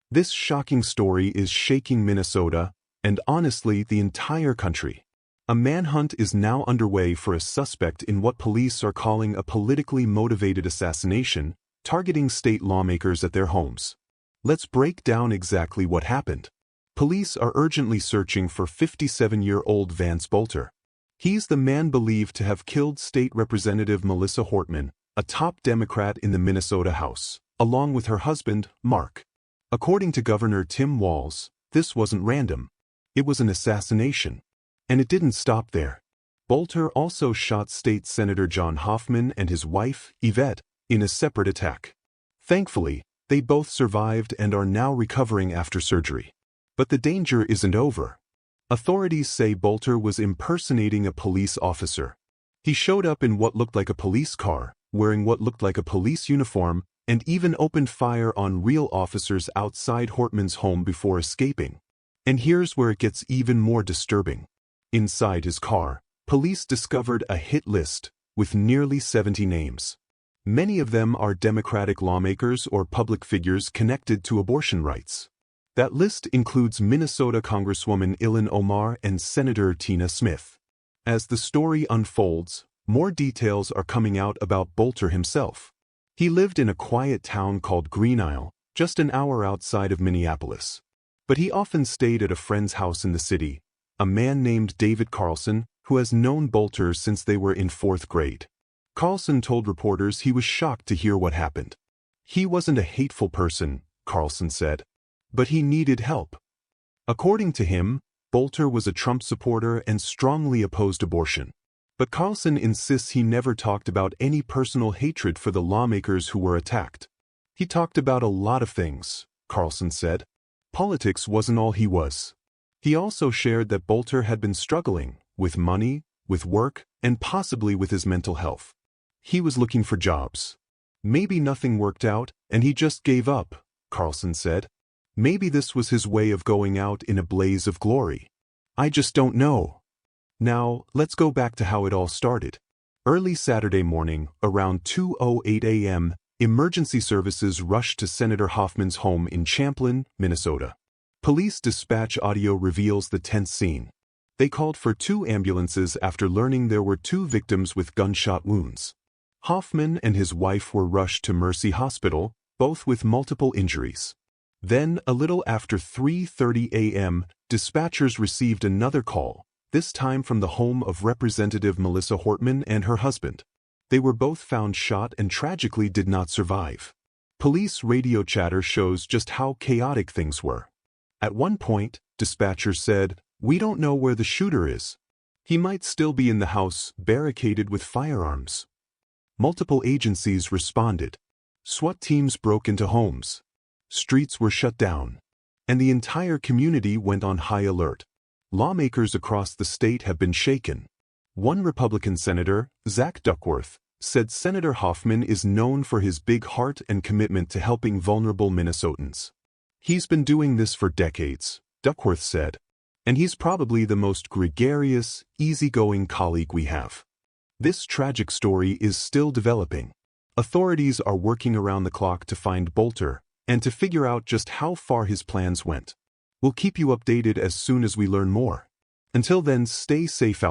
This shocking story is shaking Minnesota, and honestly the entire country. A manhunt is now underway for a suspect in what police are calling a politically motivated assassination, targeting state lawmakers at their homes. Let's break down exactly what happened. Police are urgently searching for 57-year-old Vance Boelter. He's the man believed to have killed State Representative Melissa Hortman, a top Democrat in the Minnesota House, along with her husband, Mark. According to Governor Tim Walz, this wasn't random. It was an assassination. And it didn't stop there. Boelter also shot State Senator John Hoffman and his wife, Yvette, in a separate attack. Thankfully, they both survived and are now recovering after surgery. But the danger isn't over. Authorities say Boelter was impersonating a police officer. He showed up in what looked like a police car, wearing what looked like a police uniform, and even opened fire on real officers outside Hortman's home before escaping. And here's where it gets even more disturbing. Inside his car, police discovered a hit list with nearly 70 names. Many of them are Democratic lawmakers or public figures connected to abortion rights. That list includes Minnesota Congresswoman Ilhan Omar and Senator Tina Smith. As the story unfolds, more details are coming out about Boelter himself. He lived in a quiet town called Green Isle, just an hour outside of Minneapolis. But he often stayed at a friend's house in the city, a man named David Carlson, who has known Boelter since they were in 4th grade. Carlson told reporters he was shocked to hear what happened. He wasn't a hateful person, Carlson said, but he needed help. According to him, Boelter was a Trump supporter and strongly opposed abortion. But Carlson insists he never talked about any personal hatred for the lawmakers who were attacked. He talked about a lot of things, Carlson said. Politics wasn't all he was. He also shared that Boelter had been struggling with money, with work, and possibly with his mental health. He was looking for jobs. Maybe nothing worked out, and he just gave up, Carlson said. Maybe this was his way of going out in a blaze of glory. I just don't know. Now, let's go back to how it all started. Early Saturday morning, around 2:08 a.m., emergency services rushed to Senator Hoffman's home in Champlin, Minnesota. Police dispatch audio reveals the tense scene. They called for 2 ambulances after learning there were 2 victims with gunshot wounds. Hoffman and his wife were rushed to Mercy Hospital, both with multiple injuries. Then, a little after 3:30 a.m., dispatchers received another call, this time from the home of Representative Melissa Hortman and her husband. They were both found shot and tragically did not survive. Police radio chatter shows just how chaotic things were. At one point, dispatchers said, "We don't know where the shooter is. He might still be in the house, barricaded with firearms." Multiple agencies responded. SWAT teams broke into homes. Streets were shut down. And the entire community went on high alert. Lawmakers across the state have been shaken. One Republican senator, Zach Duckworth, said Senator Hoffman is known for his big heart and commitment to helping vulnerable Minnesotans. He's been doing this for decades, Duckworth said, and he's probably the most gregarious, easygoing colleague we have. This tragic story is still developing. Authorities are working around the clock to find Boelter and to figure out just how far his plans went. We'll keep you updated as soon as we learn more. Until then, stay safe out